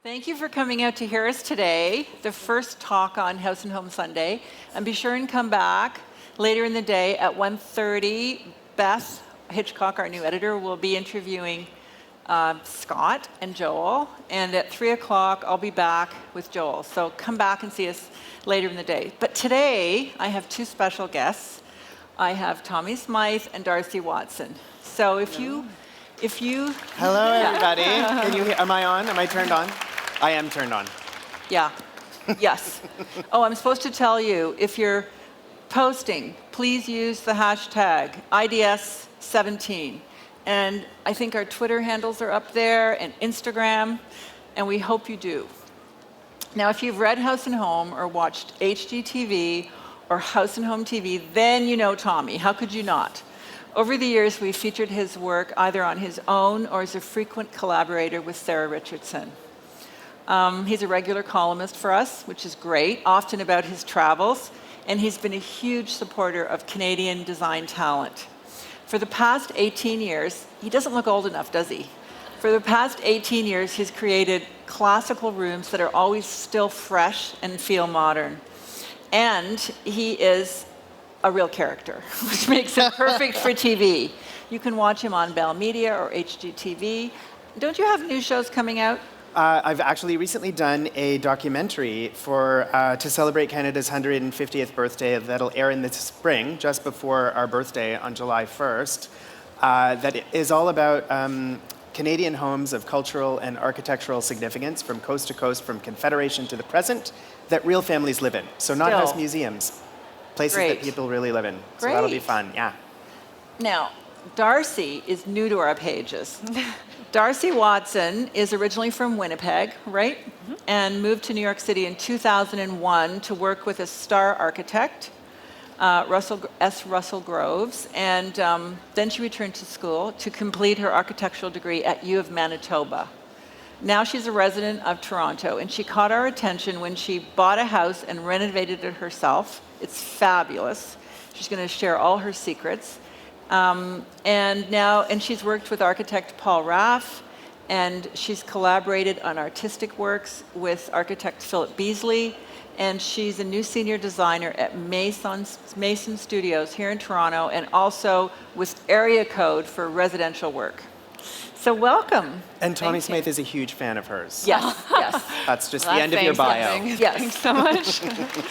Thank you for coming out to hear us today, the first talk on House and Home Sunday. And be sure and come back later in the day at 1:30. Beth Hitchcock, our new editor, will be interviewing Scott and Joel. And at 3 o'clock, I'll be back with Joel. So come back and see us later in the day. But today, I have two special guests. I have Tommy Smythe and Darcie Watson. So if you... Hello, everybody. Can you hear? Am I on? Am I turned on? I am turned on. Yeah. Yes. Oh, I'm supposed to tell you, if you're posting, please use the hashtag IDS17. And I think our Twitter handles are up there and Instagram, and we hope you do. Now, if you've read House and Home or watched HGTV or House and Home TV, then you know Tommy. How could you not? Over the years, we've featured his work either on his own or as a frequent collaborator with Sarah Richardson. He's a regular columnist for us, which is great, often about his travels, and he's been a huge supporter of Canadian design talent. For the past 18 years, he doesn't look old enough, does he? For the past 18 years, he's created classical rooms that are always still fresh and feel modern. And he is a real character, which makes him perfect for TV. You can watch him on Bell Media or HGTV. Don't you have new shows coming out? I've actually recently done a documentary to celebrate Canada's 150th birthday that'll air in the spring, just before our birthday on July 1st, that is all about Canadian homes of cultural and architectural significance from coast to coast, from Confederation to the present, that real families live in. So not house museums, places that people really live in. So that'll be fun, yeah. Now, Darcie is new to our pages. Darcie Watson is originally from Winnipeg, right? Mm-hmm. And moved to New York City in 2001 to work with a star architect, Russell Groves. And then she returned to school to complete her architectural degree at U of Manitoba. Now she's a resident of Toronto, and she caught our attention when she bought a house and renovated it herself. It's fabulous. She's going to share all her secrets. And she's worked with architect Paul Raff, and she's collaborated on artistic works with architect Philip Beasley, and she's a new senior designer at Mason Studios here in Toronto, and also with Area Code for residential work. So welcome. And Tommy Smythe is a huge fan of hers. Yes, yes. That's just the end of your bio. Yes. Thanks so much.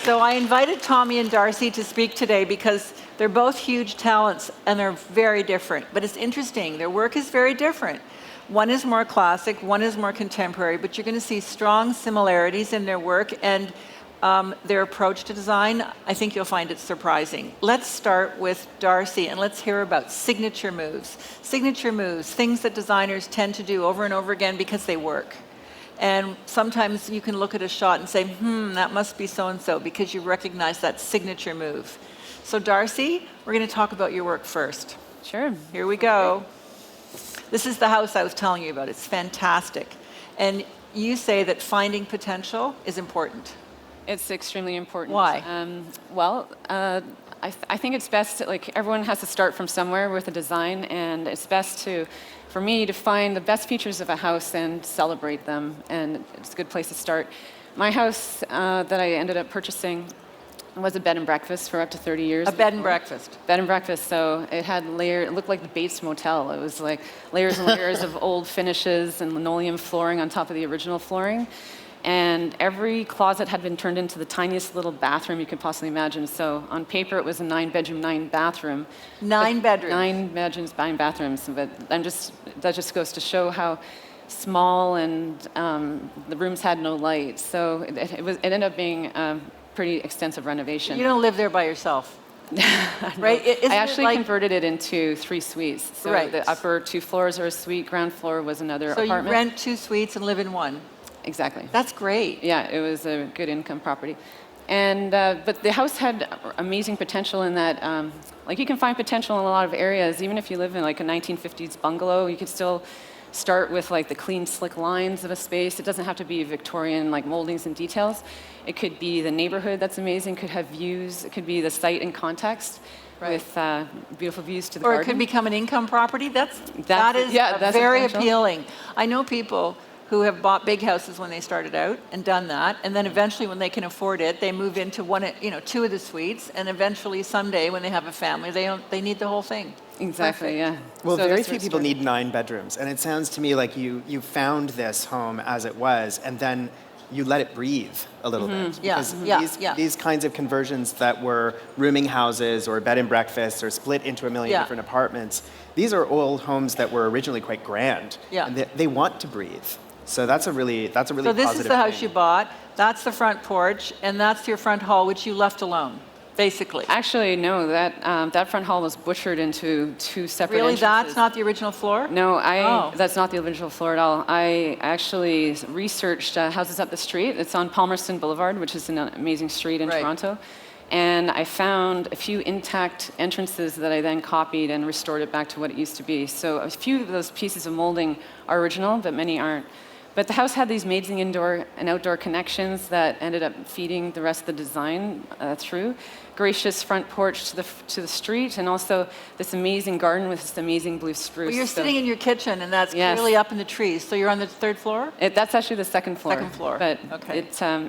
So I invited Tommy and Darcie to speak today because they're both huge talents and they're very different. But it's interesting, their work is very different. One is more classic, one is more contemporary, but you're going to see strong similarities in their work and their approach to design. I think you'll find it surprising. Let's start with Darcie and let's hear about signature moves. Signature moves, things that designers tend to do over and over again because they work. And sometimes you can look at a shot and say, that must be so-and-so, because you recognize that signature move. So Darcie, we're going to talk about your work first. Sure. Here we go. This is the house I was telling you about. It's fantastic. And you say that finding potential is important. It's extremely important. Why? I think it's best, everyone has to start from somewhere with a design, and it's best for me to find the best features of a house and celebrate them, and it's a good place to start. My house that I ended up purchasing was a bed and breakfast for up to 30 years. A bed and breakfast. Bed and breakfast, so it had it looked like the Bates Motel. It was like layers and layers of old finishes and linoleum flooring on top of the original flooring. And every closet had been turned into the tiniest little bathroom you could possibly imagine. So on paper, it was a 9-bedroom, 9-bathroom. 9 bedrooms. 9 bedrooms, 9 bathrooms. But that just goes to show how small, and the rooms had no light. So it ended up being a pretty extensive renovation. You don't live there by yourself, right? I actually converted it into 3 suites. So the upper 2 floors are a suite, ground floor was another apartment. So you rent 2 suites and live in 1. Exactly. That's great. Yeah, it was a good income property. And but the house had amazing potential in that, you can find potential in a lot of areas. Even if you live in a 1950s bungalow, you could still start with the clean, slick lines of a space. It doesn't have to be Victorian moldings and details. It could be the neighborhood that's amazing, could have views. It could be the site and context. With beautiful views to the garden. Or it could become an income property. That is very appealing. I know people who have bought big houses when they started out and done that, and then eventually when they can afford it, they move into two of the suites, and eventually someday when they have a family, they need the whole thing. Exactly, Perfect. yeah. Well, So very that's few where it people started. need 9 bedrooms, and it sounds to me like you found this home as it was, and then you let it breathe a little bit. Yeah, Because yeah. these kinds of conversions that were rooming houses or bed and breakfasts or split into a million Yeah. different apartments, these are old homes that were originally quite grand, Yeah. and they want to breathe. So that's a really So positive this is the house thing. you bought, that's the front porch, and that's your front hall, which you left alone, basically. Actually, no, that front hall was butchered into 2 separate Really, entrances. that's not the original floor? No, Oh. that's not the original floor at all. I actually researched houses up the street. It's on Palmerston Boulevard, which is an amazing street in Right. Toronto. And I found a few intact entrances that I then copied and restored it back to what it used to be. So a few of those pieces of molding are original, but many aren't. But the house had these amazing indoor and outdoor connections that ended up feeding the rest of the design through. Gracious front porch to the street, and also this amazing garden with this amazing blue spruce. Well, you're So sitting in your kitchen, and that's Yes. clearly up in the trees, so you're on the 3rd floor? That's actually the second floor. Second floor, But okay.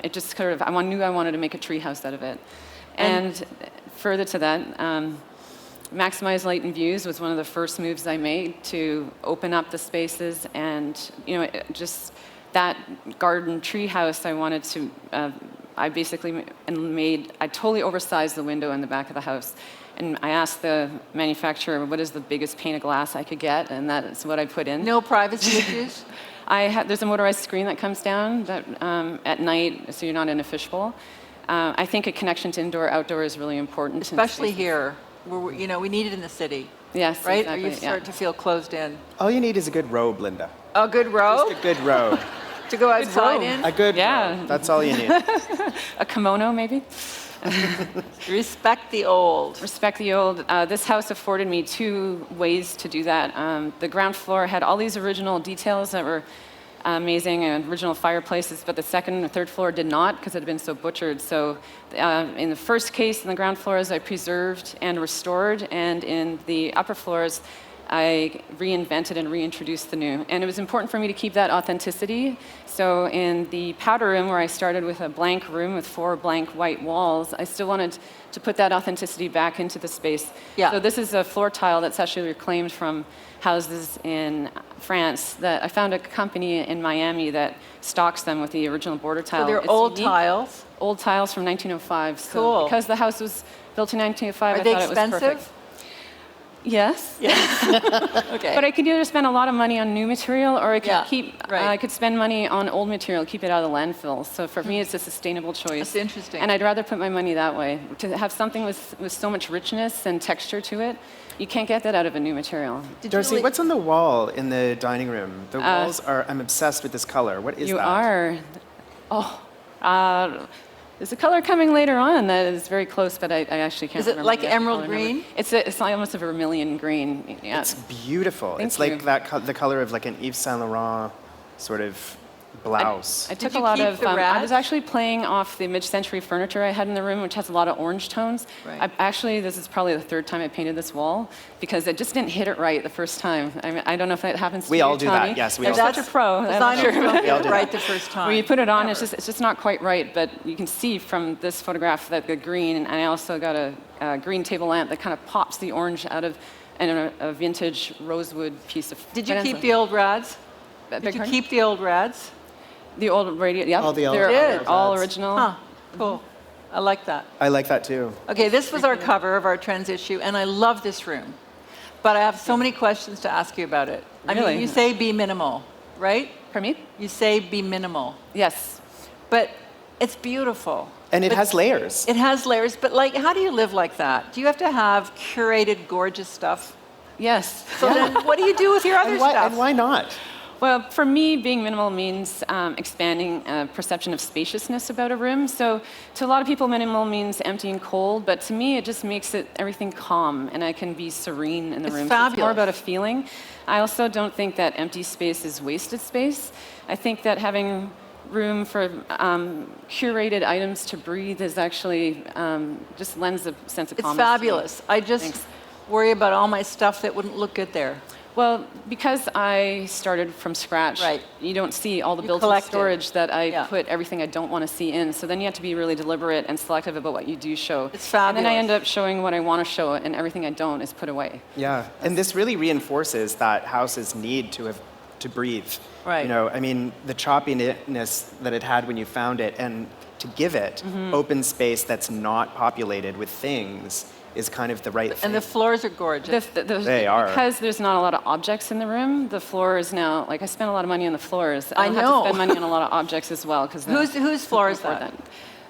it just sort of, knew I wanted to make a tree house out of it. And further to that, maximize light and views was one of the first moves I made to open up the spaces, and just that garden tree house I wanted to. I basically I totally oversized the window in the back of the house. And I asked the manufacturer, what is the biggest pane of glass I could get? And that's what I put in. No privacy issues? There's a motorized screen that comes down that, at night, so you're not in a fishbowl. I think a connection to indoor-outdoor is really important. Especially here, where we need it in the city, Yes, right? exactly. Or you start to feel closed in. All you need is a good robe, Linda. A good robe Just a good robe. to go outside robe. in? A good Yeah. robe. That's all you need. A kimono, maybe? Respect the old. Respect the old. This house afforded me 2 ways to do that. The ground floor had all these original details that were amazing, and original fireplaces, but the second and third floor did not because it had been so butchered. So in the first case, in the ground floors, I preserved and restored, and in the upper floors, I reinvented and reintroduced the new. And it was important for me to keep that authenticity. So in the powder room, where I started with a blank room with 4 blank white walls, I still wanted to put that authenticity back into the space. Yeah. So this is a floor tile that's actually reclaimed from houses in France. That I found a company in Miami that stocks them with the original border tile. So they're It's old unique. tiles. Old tiles from 1905. So Cool. because the house was built in 1905, Are I they thought it was perfect. expensive? Yes. Okay. But I could either spend a lot of money on new material, or I could right. I could spend money on old material, keep it out of the landfill. So for me, it's a sustainable choice. That's interesting. And I'd rather put my money that way. To have something with so much richness and texture to it, you can't get that out of a new material. Did you Darcie, really- what's on the wall in the dining room? The walls are, I'm obsessed with this color. What is You that? are. Oh, there's a color coming later on that is very close, but I actually can't Is it remember like the actual emerald color number. green? It's almost a vermilion green. Yeah. It's beautiful. Thank it's like you. the color of like an Yves Saint Laurent sort of blouse. I took you a lot keep of. the I was rats? actually playing off the mid-century furniture I had in the room, which has a lot of orange tones. Right. This is probably the 3rd time I painted this wall because I just didn't hit it right the first time. I don't know if that happens to We you, all do that, Tommy. yes, we You're all do such a pro. I'm not Designers sure. don't We all get do it right that. the first time. When you put it on, Never. it's just not quite right, but you can see from this photograph that the green, and I also got a green table lamp that kind of pops the orange out of a vintage rosewood piece of. Did you keep the old rads? Did you keep the old rads? the old radio? Yeah, All the old they're radio all rads. original. Huh, cool. I like that. I like that too. Okay, this was our cover of our trends issue, and I love this room. But I have so many questions to ask you about it. I mean, Really? you say be minimal, right? Pardon me? You say be minimal. Yes. But it's beautiful. And it But has layers. It has layers, but like, how do you live like that? Do you have to have curated, gorgeous stuff? Yes. So then what do you do with your other stuff? And why not? Well, for me, being minimal means expanding perception of spaciousness about a room. So to a lot of people, minimal means empty and cold, but to me, it just makes everything calm, and I can be serene in the It's room. So it's more fabulous. about a feeling. I also don't think that empty space is wasted space. I think that having room for curated items to breathe is actually just lends a sense of It's calmness. to me. fabulous. I just Thanks. worry about all my stuff that wouldn't look good there. Well, because I started from scratch, Right. you don't see all the You built-in collected. storage that I Yeah. put everything I don't want to see in. So then you have to be really deliberate and selective about what you do show. It's And then I end fabulous. up showing what I want to show, and everything I don't is put away. Yeah, and this really reinforces that houses need to breathe. Right. You know, I mean, the choppiness that it had when you found it, and to give it open space that's not populated with things is kind of the right thing. And the floors are gorgeous. They are. Because there's not a lot of objects in the room, the floor is now, like I spent a lot of money on the floors. I I'll know. have to spend money on a lot of objects as well. Whose floor is that?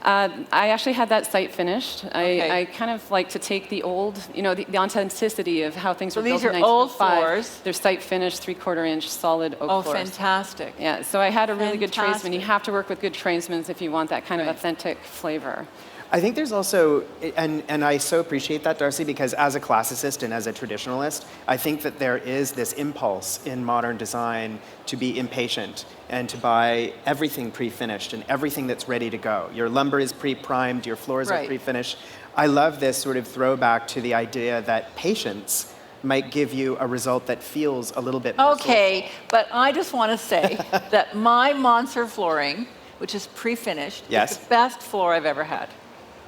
I actually had that site finished. Okay. I kind of like to take the old, you know, the authenticity of how things So were built these in are old 1905. floors. They're site finished, 3/4 inch solid oak Oh, floors. fantastic. Yeah, so I had a really good tradesman. You Fantastic. have to work with good tradesmen if you want that kind of Right. authentic flavor. I think there's also, and I so appreciate that, Darcie, because as a classicist and as a traditionalist, I think that there is this impulse in modern design to be impatient and to buy everything pre-finished and everything that's ready to go. Your lumber is pre-primed, your floors are Right. pre-finished. I love this sort of throwback to the idea that patience might give you a result that feels a little bit more Okay, but I just want to say that my Monster flooring, which is pre-finished, Yes. is the best floor I've ever had.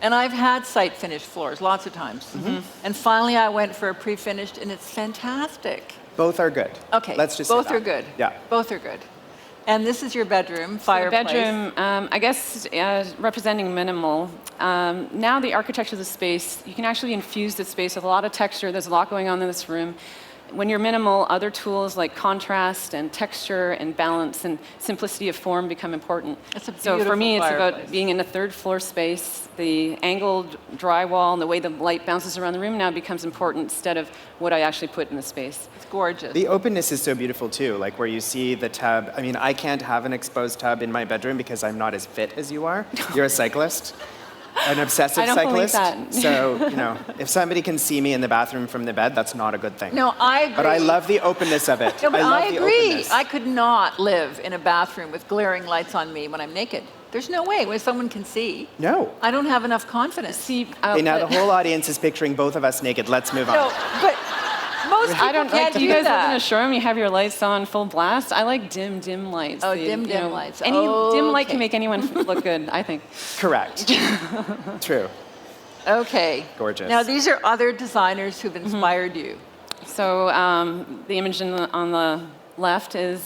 And I've had site-finished floors lots of times. And finally I went for a pre-finished, and it's fantastic. Both are good. Okay, Let's just say both that. are good. Yeah. Both are good. And this is your bedroom, The fireplace. bedroom, I guess, representing minimal. Now the architecture of the space, you can actually infuse the space with a lot of texture. There's a lot going on in this room. When you're minimal, other tools like contrast and texture and balance and simplicity of form become important. It's a So for me, beautiful it's about fireplace. being in a third floor space. The angled drywall and the way the light bounces around the room now becomes important instead of what I actually put in the space. It's gorgeous. The openness is so beautiful too, like where you see the tub. I mean, I can't have an exposed tub in my bedroom because I'm not as fit as you are. You're a cyclist, an obsessive I don't believe cyclist. that. So, you know, if somebody can see me in the bathroom from the bed, that's not a good thing. No, I agree. But I love the openness of it. No, but love I the agree. openness. I could not live in a bathroom with glaring lights on me when I'm naked. There's no way where someone can see. No. I don't have enough confidence. See, Okay, now the whole audience is picturing both of us naked. Let's move on. No, but most people I don't can't like. Do do you guys live in that. a showroom? You have your lights on full blast. I like dim lights. Oh, The, dim you know, lights. Any dim light Okay. can make anyone look good, I think. Correct. True. Okay. Gorgeous. Now these are other designers who've inspired you. So the image on the left is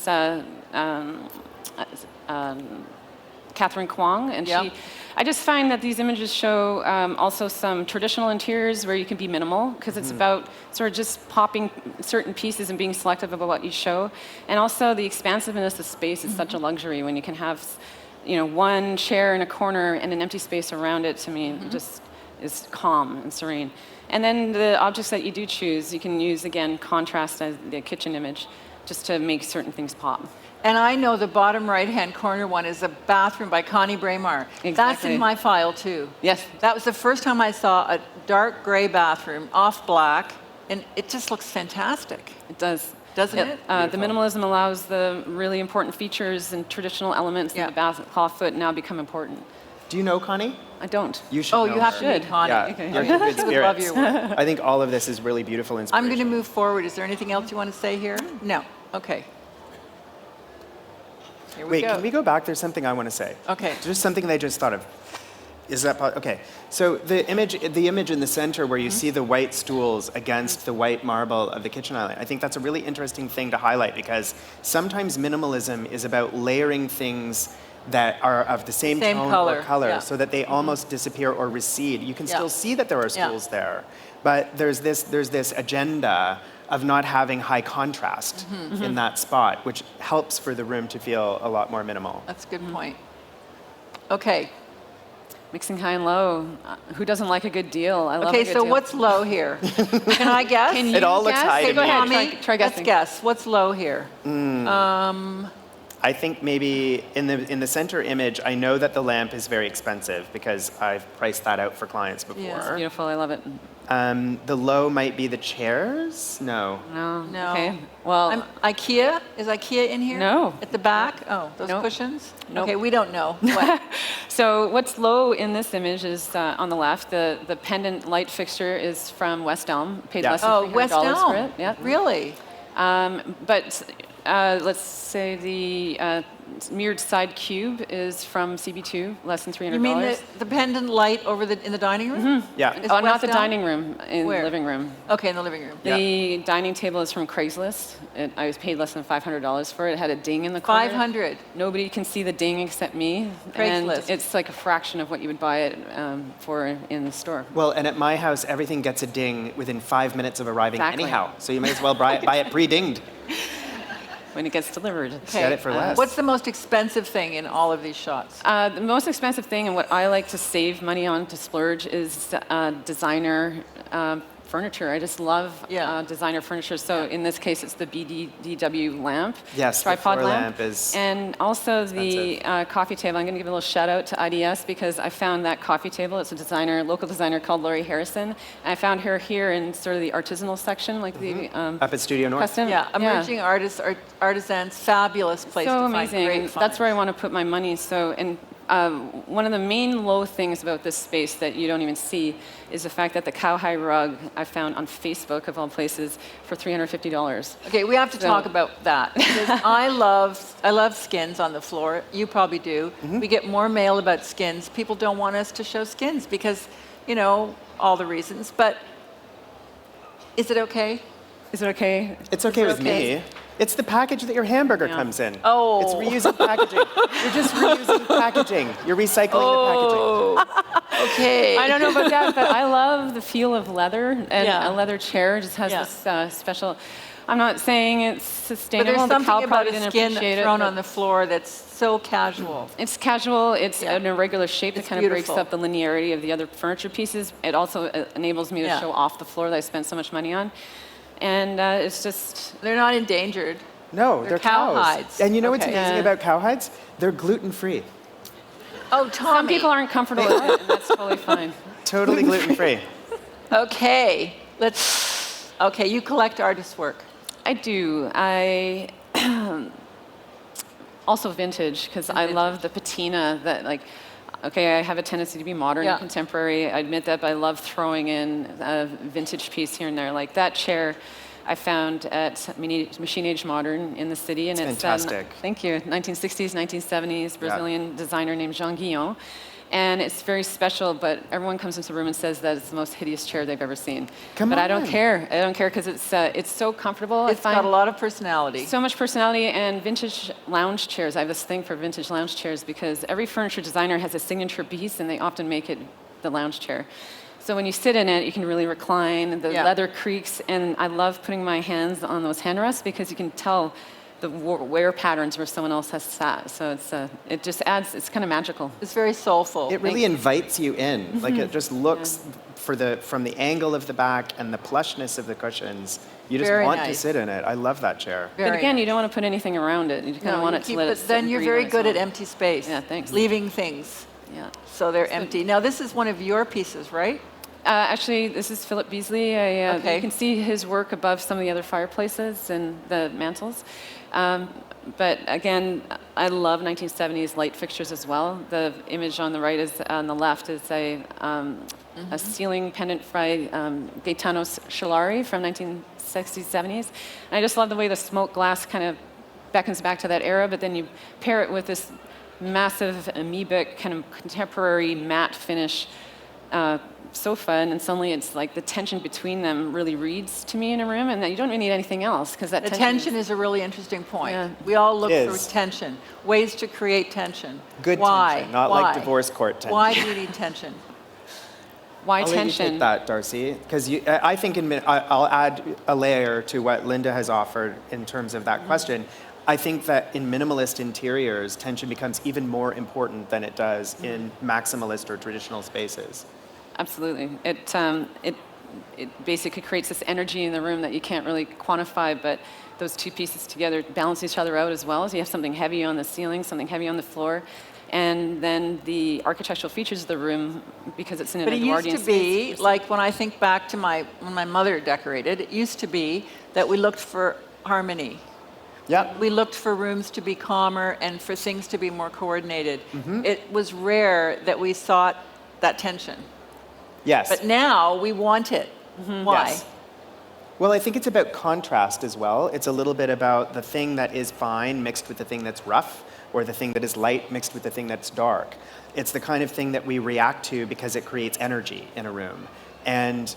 Catherine Kwong, and Yeah. I just find that these images show also some traditional interiors where you can be minimal, because it's about sort of just popping certain pieces and being selective about what you show, and also the expansiveness of space is such a luxury when you can have, you know, one chair in a corner and an empty space around it. To me, just is calm and serene. And then the objects that you do choose, you can use again contrast as the kitchen image, just to make certain things pop. And I know the bottom right-hand corner one is a bathroom by Connie Braemar. That's Exactly. in my file too. Yes. That was the first time I saw a dark gray bathroom off black, and it just looks fantastic. It does. Doesn't Yep. it? The minimalism allows the really important features and traditional elements Yeah. in the bath clawfoot now become important. Do you know Connie? I don't. You should Oh, know you have her. to meet Connie. Yeah, Okay. you're good She would love spirits. your work. I think all of this is really beautiful inspiration. I'm going to move forward. Is there anything else you want to say here? No. Okay. Here we Wait, go. can we go back? There's something I want to say. Okay. Just something I just thought of. Is that okay? So the image in the center where you see the white stools against the white marble of the kitchen island, I think that's a really interesting thing to highlight, because sometimes minimalism is about layering things that are of the same tone color, or color, yeah. so that they almost disappear or recede. You can still Yeah. see that there are Yeah. stools there, but there's this agenda of not having high contrast in that spot, which helps for the room to feel a lot more minimal. That's a good point. Okay. Mixing high and low. Who doesn't like a good deal? I love a Okay, good so deal. what's low here? Can I guess? Can It all you looks guess? high to Okay, go me. ahead. Tommy, Try let's guessing. guess. What's low here? I think maybe in the center image, I know that the lamp is very expensive because I've priced that out for clients before. Yes. Beautiful. I love it. The low might be the chairs. No. No. No. Okay. Well, IKEA? Is IKEA in here? No. At the back? Oh, those Nope. cushions? Nope. Okay, we don't know. What? so what's low in this image is on the left. The pendant light fixture is from West Elm. Paid Yeah. less than Oh, $300 West for Elm. it. Yeah. Really? But let's say the mirrored side cube is from CB2, less than $300. You mean the pendant light over in the dining room? Yeah. Is Oh, not West the down? dining room, in Where? the living room. Okay, in the living room. The dining table is from Craigslist. I was paid less than $500 for it. It had a ding in the corner. 500. Nobody can see the ding except me. Craigslist. And it's like a fraction of what you would buy it for in the store. Well, and at my house, everything gets a ding within 5 minutes of arriving Exactly. anyhow. So you may as well buy it pre-dinged. When it gets delivered. Get it for less. What's the most expensive thing in all of these shots? The most expensive thing and what I like to save money on to splurge is designer furniture. I just love designer furniture. So in this case, it's the BDW lamp. Yes, the tripod floor lamp is and also expensive. the coffee table. I'm going to give a little shout out to IDS because I found that coffee table. It's a local designer called Lori Harrison. And I found her here in sort of the artisanal section, like the up at Studio North. custom. Yeah, emerging artists, artisans, fabulous place So to amazing. find great And finds. that's where I want to put my money. So, and one of the main low things about this space that you don't even see is the fact that the cowhide rug I found on Facebook, of all places, for $350. Okay, we have to So- talk about that because I love skins on the floor. You probably do. We get more mail about skins. People don't want us to show skins because, all the reasons. But is it okay? Is it okay? It's okay Is it with okay? me. It's the package that your hamburger comes in. Oh. It's reusing packaging. You're just reusing packaging. You're recycling the packaging. Okay. I don't know about that, but I love the feel of leather, and Yeah. a leather chair just has Yeah. this special. I'm not saying it's But sustainable. there's the something cow about probably a didn't skin appreciate it, thrown but on the floor that's so casual. It's casual. It's Yeah. an irregular shape that It's kind of breaks beautiful. up the linearity of the other furniture pieces. It also enables me to Yeah. show off the floor that I spent so much money on, and it's just. They're not endangered. No, They're they're cows. cowhides. And you know what's Okay. amazing Yeah. about cowhides? They're gluten-free. Oh, Tommy. Some people aren't comfortable with it, and that's totally fine. Totally gluten-free. Okay, okay, you collect artist work. I do. I also vintage because I love the patina that okay, I have a tendency to be modern Yeah. and contemporary. I admit that, but I love throwing in a vintage piece here and there. Like that chair I found at Machine Age Modern in the city. And it's fantastic. Thank you. 1960s, 1970s, Brazilian designer named Jean Guillon. And it's very special, but everyone comes into the room and says that it's the most hideous chair they've ever seen. But I don't on. care. I don't care because it's so comfortable. It's got a lot of personality. So much personality. And vintage lounge chairs. I have this thing for vintage lounge chairs because every furniture designer has a signature piece and they often make it the lounge chair. So when you sit in it, you can really recline, the Yeah. leather creaks, and I love putting my hands on those handrests because you can tell the wear patterns where someone else has sat. So it just adds, it's kind of magical. It's very soulful. It really invites you in. Like it just looks from the angle of the back and the plushness of the cushions. You just Very want to nice. sit in it. I love that chair. But again, you don't want to put anything around it. You kind of want it to let it sit then and you're breathe very on good at its own. empty space. Yeah, thanks. Leaving things Yeah. so they're empty. Now, this is one of your pieces, right? Actually, this is Philip Beasley. Okay. You can see his work above some of the other fireplaces and the mantels. But again, I love 1970s light fixtures as well. The image on the right is on the left is a ceiling pendant by Gaetano Scolari from 1960s, 70s. And I just love the way the smoke glass kind of beckons back to that era, but then you pair it with this massive amoebic kind of contemporary matte finish sofa, and then suddenly it's like the tension between them really reads to me in a room, and that you don't really need anything else because that The tension is a really interesting point. Yeah. We all look It for is. tension, ways to create tension. Good Why? tension, not Why? like divorce court tension. Why do we need tension? why I'll let you tension. take that, Darcie, because I think I'll add a layer to what Lynda has offered in terms of that question. I think that in minimalist interiors, tension becomes even more important than it does in maximalist or traditional spaces. Absolutely. It basically creates this energy in the room that you can't really quantify, but those two pieces together balance each other out as well. So you have something heavy on the ceiling, something heavy on the floor, and then the architectural features of the room, because it's in But an it used Edwardian to be, space. like when I think back to when my mother decorated, it used to be that we looked for harmony. Yeah. We looked for rooms to be calmer and for things to be more coordinated. Mm-hmm. It was rare that we sought that tension. Yes. But now we want it. Why? Yes. Well, I think it's about contrast as well. It's a little bit about the thing that is fine mixed with the thing that's rough, or the thing that is light mixed with the thing that's dark. It's the kind of thing that we react to because it creates energy in a room. And,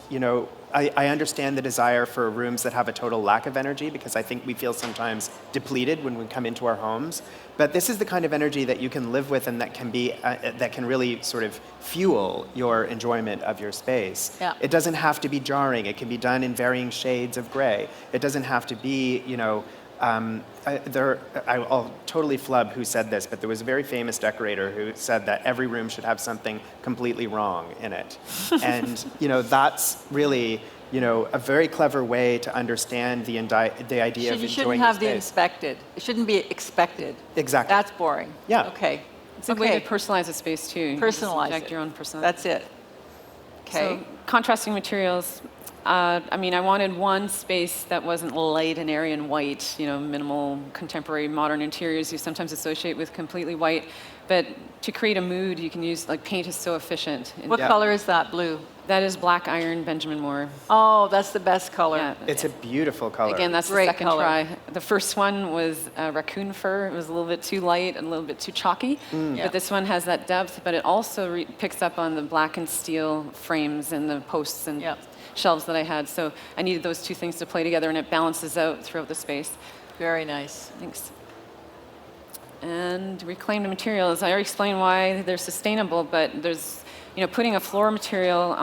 I understand the desire for rooms that have a total lack of energy, because I think we feel sometimes depleted when we come into our homes. But this is the kind of energy that you can live with, and that can really sort of fuel your enjoyment of your space. Yeah. It doesn't have to be jarring. It can be done in varying shades of gray. It doesn't have to be, I'll totally flub who said this, but there was a very famous decorator who said that every room should have something completely wrong in it. And, that's really, a very clever way to understand the idea of You enjoying shouldn't have the space. inspected. It shouldn't be expected. Exactly. That's boring. Yeah. Okay. It's a way to personalize a space too. You can just Personalize inject it. your own personality. That's it. Okay. So contrasting materials. I wanted one space that wasn't light and airy and white, minimal contemporary modern interiors you sometimes associate with completely white. But to create a mood, you can use, paint is so efficient. What color is that? Blue? That is black iron Benjamin Moore. Oh, that's the best color. Yeah. It's a beautiful color. Again, that's Great the second color. try. The first one was raccoon fur. It was a little bit too light and a little bit too chalky. Yeah. But this one has that depth, but it also picks up on the black and steel frames and the posts and Yeah. shelves that I had. So I needed those two things to play together, and it balances out throughout the space. Very nice. Thanks. And reclaimed materials. I already explained why they're sustainable, but there's, putting a floor material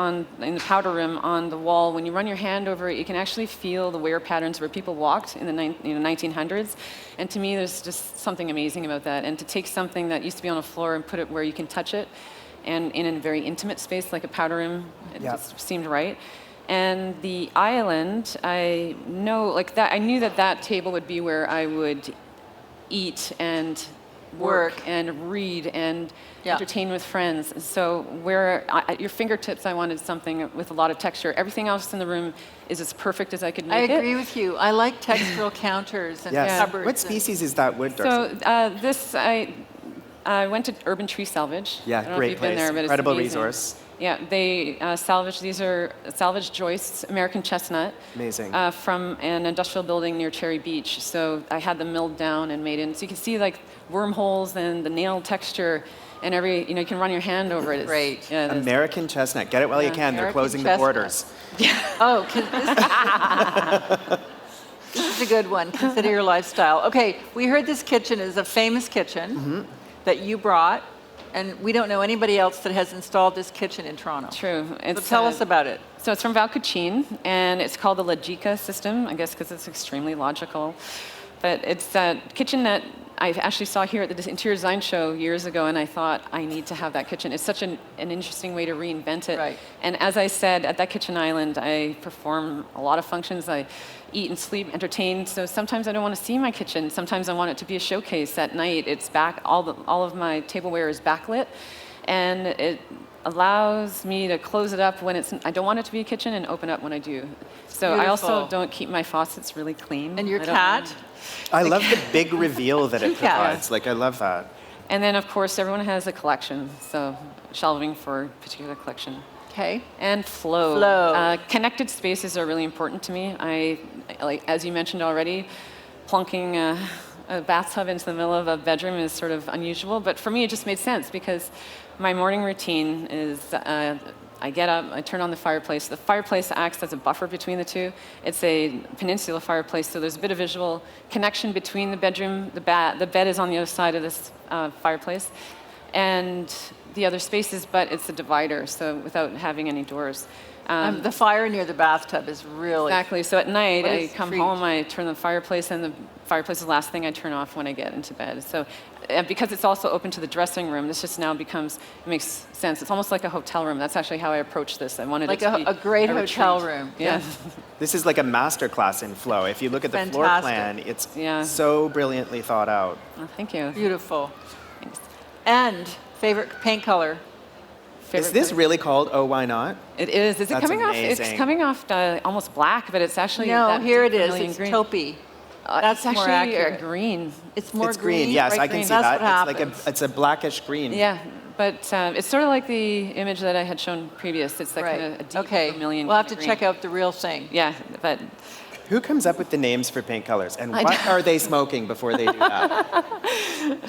in the powder room on the wall, when you run your hand over it, you can actually feel the wear patterns where people walked in the 1900s. And to me, there's just something amazing about that. And to take something that used to be on a floor and put it where you can touch it, and in a very intimate space like a powder room, it just seemed right. And the island, I knew that table would be where I would eat and work and read and entertain with friends. So at your fingertips, I wanted something with a lot of texture. Everything else in the room is as perfect as I could make it. I agree with you. I like textural counters and cupboards. What species is that wood, Darcie? So I went to Urban Tree Salvage. Yeah, I don't know great if you've been place. there, but Incredible it's amazing. resource. Yeah, they salvage, these are salvaged joists, American chestnut. Amazing. From an industrial building near Cherry Beach. So I had them milled down and made in. So you can see wormholes and the nail texture and you can run your hand over it. It's great. Yeah, American chestnut. Get it while you can. They're American closing the chestnut. borders. Oh, this is a good one. Consider your lifestyle. Okay, we heard this kitchen is a famous kitchen that you brought, and we don't know anybody else that has installed this kitchen in Toronto. True. So tell us about it. So it's from Valcucine, and it's called the Logica system, I guess because it's extremely logical. But it's a kitchen that I actually saw here at the interior design show years ago, and I thought, I need to have that kitchen. It's such an interesting way to reinvent it. Right. And as I said, at that kitchen island, I perform a lot of functions. I eat and sleep, entertain. So sometimes I don't want to see my kitchen. Sometimes I want it to be a showcase at night. It's all of my tableware is backlit, and it allows me to close it up when I don't want it to be a kitchen, and open up when I do. So I also Beautiful. don't keep my faucets really clean. And your I don't cat? know. I love the big reveal that it cat. provides. I love that. And then, of course, everyone has a collection, so shelving for a particular collection. Okay. And flow. Flow. Connected spaces are really important to me. As you mentioned already, plunking a bathtub into the middle of a bedroom is sort of unusual, but for me it just made sense because my morning routine is I get up, I turn on the fireplace. The fireplace acts as a buffer between the two. It's a peninsula fireplace, so there's a bit of visual connection between the bedroom, the bed is on the other side of this fireplace, and the other spaces, but it's a divider, so without having any doors. The fire near the bathtub is really... Exactly, so at night What I is come treat? home, I turn the fireplace, and the fireplace is the last thing I turn off when I get into bed. So because it's also open to the dressing room, this just now it makes sense. It's almost like a hotel room. That's actually how I approached this. I wanted Like it to be a great hotel retreat. room. Yeah. This is like a master class in flow. If you look at the floor Fantastic. plan, it's Yeah. so brilliantly thought out. Oh, thank you. Beautiful. Thanks. And favorite paint color? Favorite Is this color? really called Oh Why Not? It is. Is it That's coming off? amazing. It's coming off almost black, but it's actually No, that here it deep is. vermilion It's green. taupey. That's it's more actually accurate. green. It's more It's green. Yes, bright I can green. see That's that. what It's like happens. it's a blackish green. Yeah, But it's sort of like the image that I had shown previous. It's that kind of a deep Okay. vermilion. We'll have to green. check out the real thing. Yeah, but Who comes up with the names for paint colors? And what are they smoking before they do that?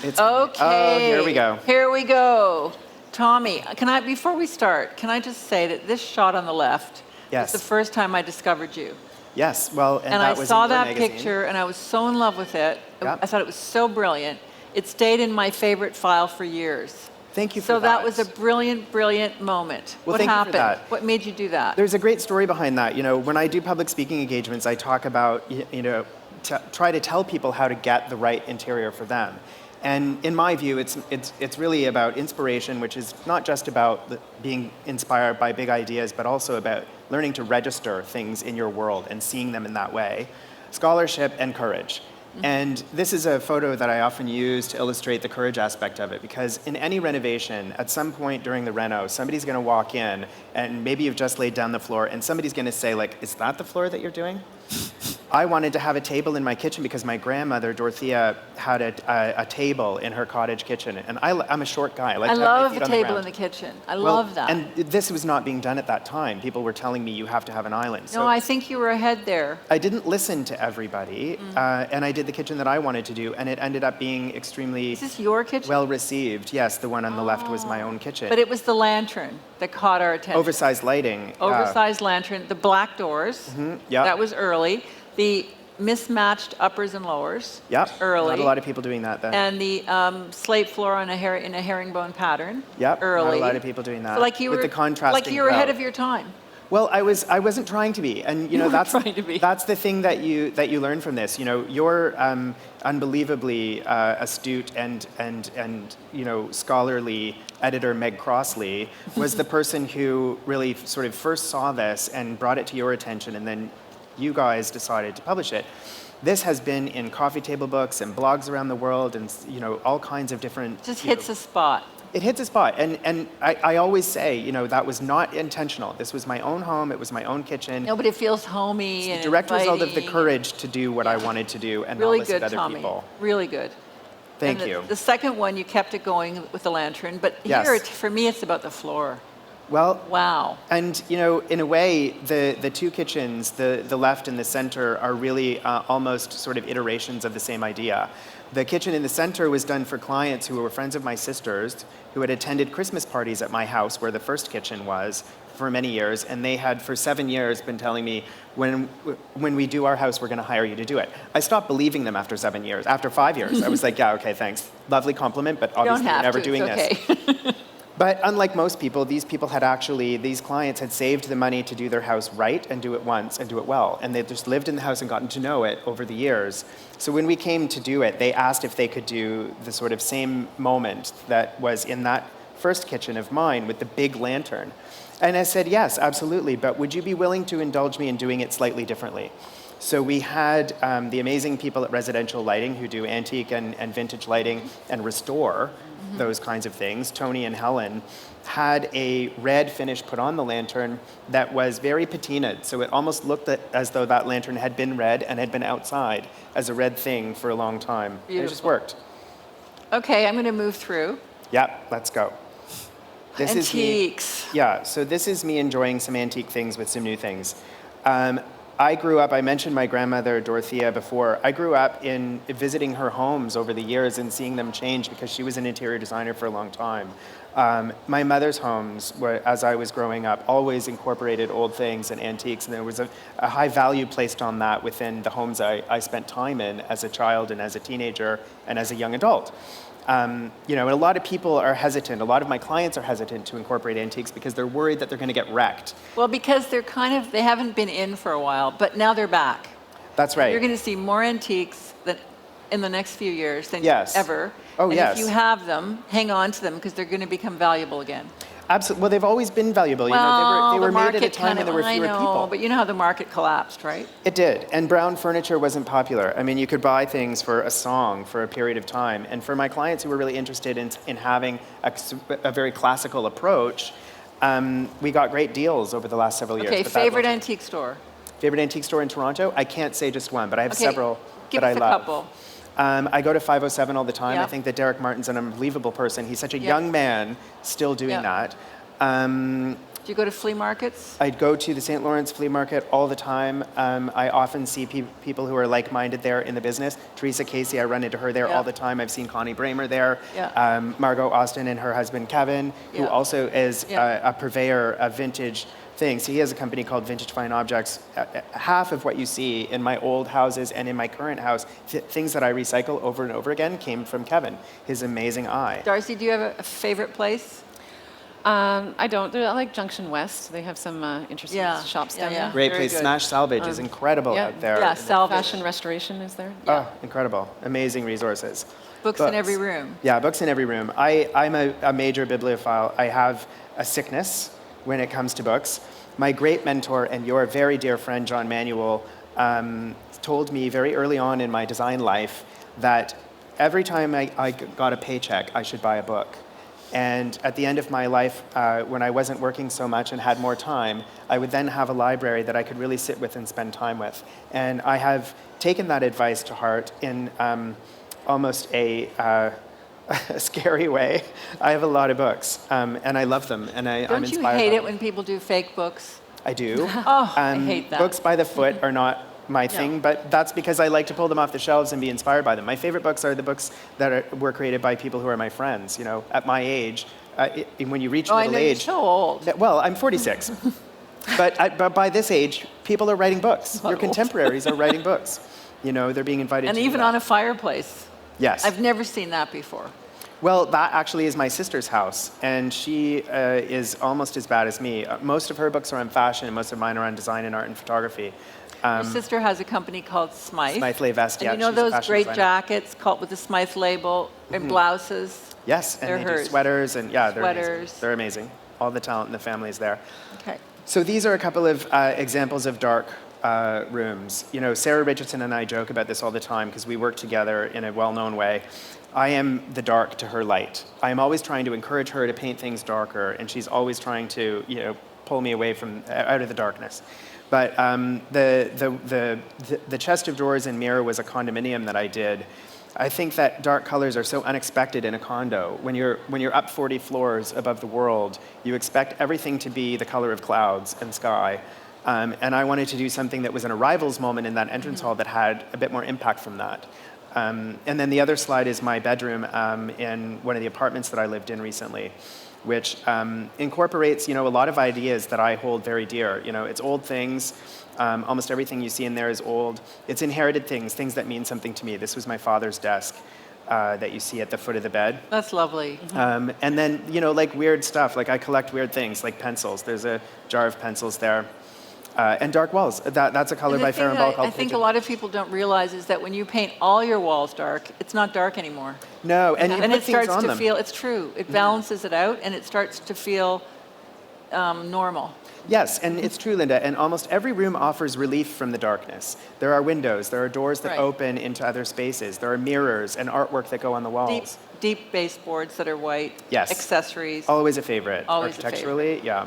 It's, Okay. Oh, here we go. Here we go. Tommy, before we start, can I just say that this shot on the left Yes. is the first time I discovered you. Yes, well, and And that I was saw in your that magazine. picture and I was so in love with it. Yep. I thought it was so brilliant. It stayed in my favorite file for years. Thank you for So that. that was a brilliant, brilliant moment. Well, What thank you for happened? that. What made you do that? There's a great story behind that. You know, when I do public speaking engagements, I talk about, try to tell people how to get the right interior for them. And in my view, it's really about inspiration, which is not just about being inspired by big ideas, but also about learning to register things in your world and seeing them in that way. Scholarship and courage. And this is a photo that I often use to illustrate the courage aspect of it, because in any renovation, at some point during the reno, somebody's going to walk in, and maybe you've just laid down the floor, and somebody's going to say, like, is that the floor that you're doing? I wanted to have a table in my kitchen because my grandmother, Dorothea, had a table in her cottage kitchen. And I'm a short guy. I I love the the table in the kitchen. I love that. And this was not being done at that time. People were telling me you have to have an island. No, I think you were ahead there. I didn't listen to everybody, and I did the kitchen that I wanted to do, and it ended up being extremely Is this your kitchen? well received. Yes, the one on the left was my own kitchen. But it was the lantern that caught our attention. Oversized lighting. Oversized lantern, the black doors. Yep. That was early. The mismatched uppers and lowers. Yep. Early. Not a lot of people doing that then. And the slate floor in a herringbone pattern. Yep. Early. Not a lot of people doing that. So like you with were, the contrasting like you were ahead grout. of your time. Well, I wasn't trying to be, and You were that's trying to be. that's the thing that you learn from this. You know, you're unbelievably astute and scholarly editor Meg Crossley was the person who really sort of first saw this and brought it to your attention, and then you guys decided to publish it. This has been in coffee table books and blogs around the world, and all kinds of different. Just hits a spot. It hits a spot, and I always say, that was not intentional. This was my own home. It was my own kitchen. No, but it feels homey It's and the direct result of the inviting. courage to do what I wanted to do and Really not listen good, to other Tommy. people. Really good. Thank And you. The second one, you kept it going with the lantern, but Yes. here, for me, it's about the floor. Well, Wow. and in a way, the two kitchens, the left and the center, are really almost sort of iterations of the same idea. The kitchen in the center was done for clients who were friends of my sister's, who had attended Christmas parties at my house where the first kitchen was for many years, and they had for 7 years been telling me, when we do our house, we're going to hire you to do it. I stopped believing them after 7 years. After 5 years, I was like, yeah, okay, thanks. Lovely compliment, but obviously Don't you're have never to, doing it's this. okay. But unlike most people, these clients had saved the money to do their house right and do it once and do it well. And they just lived in the house and gotten to know it over the years. So when we came to do it, they asked if they could do the sort of same moment that was in that first kitchen of mine with the big lantern. And I said, yes, absolutely, but would you be willing to indulge me in doing it slightly differently? So we had the amazing people at Residential Lighting who do antique and vintage lighting and restore those kinds of things. Tony and Helen had a red finish put on the lantern that was very patinaed. So it almost looked as though that lantern had been red and had been outside as a red thing for a long time. And it just Beautiful. worked. Okay, I'm going to move through. Yep, let's go. This is me. Antiques. Yeah, so this is me enjoying some antique things with some new things. I mentioned my grandmother, Dorothea, before. I grew up in visiting her homes over the years and seeing them change because she was an interior designer for a long time. My mother's homes, as I was growing up, always incorporated old things and antiques, and there was a high value placed on that within the homes I spent time in as a child and as a teenager and as a young adult. And a lot of people are hesitant. A lot of my clients are hesitant to incorporate antiques because they're worried that they're going to get wrecked. Well, because they haven't been in for a while, but now they're back. That's right. You're going to see more antiques in the next few years than Yes. ever. Oh, and yes. if you have them, hang on to them because they're going to become valuable again. Absolutely. Well, they've always been valuable. They were made at a time when there were fewer people. But you know how the market collapsed, right? It did. And brown furniture wasn't popular. I mean, you could buy things for a song for a period of time. And for my clients who were really interested in having a very classical approach, we got great deals over the last several years. Okay, but that favorite wasn't- antique store? Favorite antique store in Toronto? I can't say just one, but I have Okay, several give that I us a love. couple. I go to 507 all the time. Yeah. I think that Derek Martin's an unbelievable person. He's such a Yeah. young man still doing Yeah. that. Do you go to flea markets? I go to the St. Lawrence Flea Market all the time. I often see people who are like-minded there in the business. Teresa Casey, I run into her there Yeah. all the time. I've seen Connie Bramer there. Yeah. Margot Austin and her husband Kevin, who Yeah. also is Yeah. a purveyor of vintage things. He has a company called Vintage Fine Objects. Half of what you see in my old houses and in my current house, things that I recycle over and over again, came from Kevin, his amazing eye. Darcie, do you have a favorite place? I don't. I like Junction West. They have some interesting Yeah. shops Yeah, down yeah. there. Great Very place. good. Smash Salvage is incredible yeah. out there. Yeah, salvage. Fashion restoration is there. Oh, incredible. Amazing resources. Books in every room. Yeah, books in every room. I'm a major bibliophile. I have a sickness when it comes to books. My great mentor and your very dear friend, John Manuel, told me very early on in my design life that every time I got a paycheck, I should buy a book. And at the end of my life, when I wasn't working so much and had more time, I would then have a library that I could really sit with and spend time with. And I have taken that advice to heart in almost a scary way. I have a lot of books, and I love them, and I'm Don't you inspired hate by it them. when people do fake books? I do. Oh, I hate that. Books by the foot are not my thing, but that's because I like to pull them off the shelves and be inspired by them. My favorite books are the books that were created by people who are my friends. You know, at my age, when you reach Oh, I middle know, you're age. so old. Well, I'm 46. but by this age, people are writing books. Your Old. contemporaries are writing books. You know, they're being invited And to do even that. on a fireplace. Yes. I've never seen that before. Well, that actually is my sister's house, and she is almost as bad as me. Most of her books are on fashion, and most of mine are on design and art and photography. Your sister has a company called Smythe. Smythe Le Vest, yeah, And you know she's a those fashion great designer. jackets called with the Smythe label and blouses? Yes, and They're they hers. do sweaters, and yeah, they're amazing. Sweaters. They're amazing. All the talent in the family is there. Okay. So these are a couple of examples of dark rooms. You know, Sarah Richardson and I joke about this all the time because we work together in a well-known way. I am the dark to her light. I am always trying to encourage her to paint things darker, and she's always trying to, you know, pull me away from out of the darkness. But the chest of drawers and mirror was a condominium that I did. I think that dark colors are so unexpected in a condo. When you're up 40 floors above the world, you expect everything to be the color of clouds and sky. And I wanted to do something that was an arrivals moment in that entrance hall that had a bit more impact from that. And then the other slide is my bedroom in one of the apartments that I lived in recently, which incorporates, you know, a lot of ideas that I hold very dear. You know, it's old things. Almost everything you see in there is old. It's inherited things that mean something to me. This was my father's desk that you see at the foot of the bed. That's lovely. And then, you know, like weird stuff. Like I collect weird things, like pencils. There's a jar of pencils there. And dark walls. That's a color And the by thing Farron that Ball called I think a Pigeon. lot of people don't realize is that when you paint all your walls dark, it's not dark anymore. No, and you And put it things starts on to them. feel, it's true, it balances it out and it starts to feel normal. Yes, and it's true, Lynda, and almost every room offers relief from the darkness. There are windows, there are doors that Right. open into other spaces, there are mirrors and artwork that go on the walls. Deep baseboards that are white. Yes. Accessories. Always a favorite. Always a favorite. Architecturally, yeah.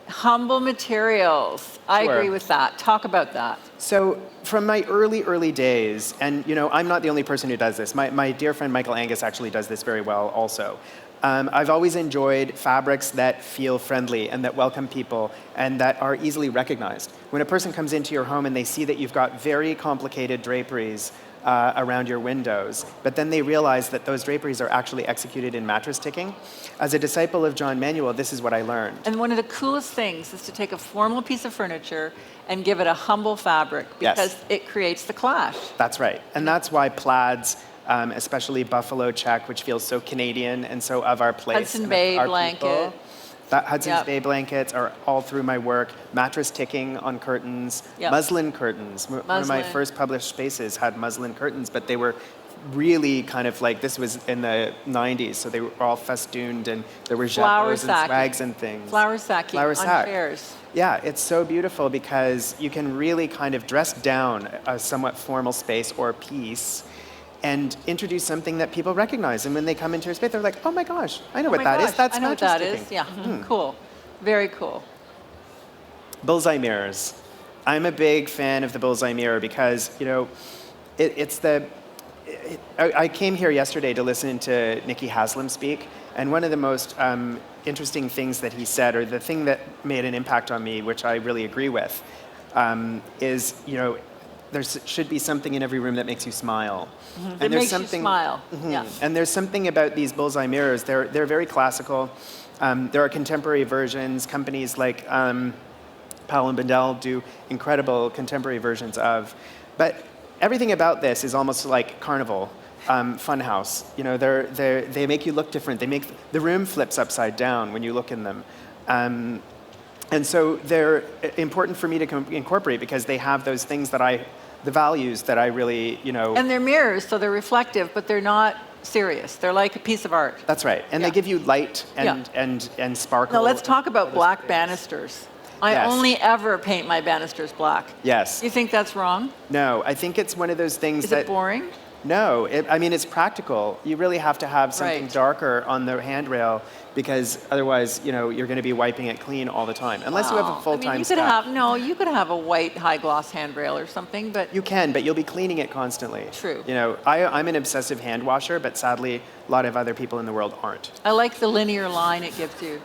Humble materials. I Sure. agree with that. Talk about that. So from my early days, and you know, I'm not the only person who does this. My dear friend Michael Angus actually does this very well also. I've always enjoyed fabrics that feel friendly and that welcome people and that are easily recognized. When a person comes into your home and they see that you've got very complicated draperies around your windows, but then they realize that those draperies are actually executed in mattress ticking. As a disciple of John Manuel, this is what I learned. And one of the coolest things is to take a formal piece of furniture and give it a humble fabric Yes. because it creates the clash. That's right. And that's why plaids, especially buffalo check, which feels so Canadian and so of our place. Hudson and Bay our blanket. people. That Hudson's Yep. Bay blankets are all through my work. Mattress ticking on curtains. Yep. Muslin curtains. One of my Muslin. first published spaces had muslin curtains, but they were really kind of like, this was in the 90s, so they were all festooned and there were Flower jabos and sacking. swags and things. Flower sacking Flower on sack. chairs. Yeah, it's so beautiful because you can really kind of dress down a somewhat formal space or piece and introduce something that people recognize. And when they come into your space, they're like, oh my gosh, I know Oh what my that is. gosh, That's I know what mattress that ticking." is. Yeah, cool. Very cool. Bullseye mirrors. I'm a big fan of the bullseye mirror because, you know, I came here yesterday to listen to Nikki Haslam speak, and one of the most interesting things that he said, or the thing that made an impact on me, which I really agree with, is, there should be something in every room that makes you smile. And that makes you smile. Yeah. And there's something about these bullseye mirrors. They're very classical. There are contemporary versions. Companies like Powell and Bendel do incredible contemporary versions of. But everything about this is almost like Carnival, Funhouse. They make you look different. They make the room flips upside down when you look in them. And so they're important for me to incorporate because they have those things the values that I really, And they're mirrors, so they're reflective, but they're not serious. They're like a piece of art. That's right. And they give you light and sparkle. Now let's talk about black banisters. I only ever paint my banisters black. Yes. You think that's wrong? No, I think it's one of those things Is it boring? No, it's practical. You really have to have something darker on the handrail because otherwise, you're going to be wiping it clean all the time. Unless you have a full-time staff. You could have a white high-gloss handrail or something, but... You can, but you'll be cleaning it constantly. True. I'm an obsessive hand washer, but sadly, a lot of other people in the world aren't. I like the linear line it gives you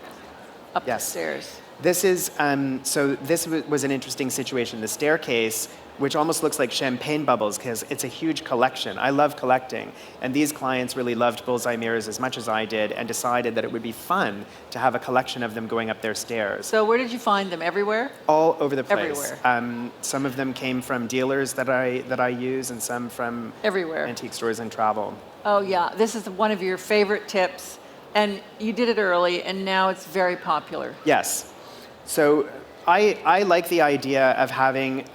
up the stairs. This is, this was an interesting situation. The staircase, which almost looks like champagne bubbles because it's a huge collection. I love collecting. And these clients really loved bullseye mirrors as much as I did and decided that it would be fun to have a collection of them going up their stairs. So where did you find them? Everywhere? All over the place. Everywhere. Some of them came from dealers that I use and some from everywhere. Antique stores and travel. Oh yeah, this is one of your favorite tips. And you did it early and now it's very popular. Yes. So I like the idea of having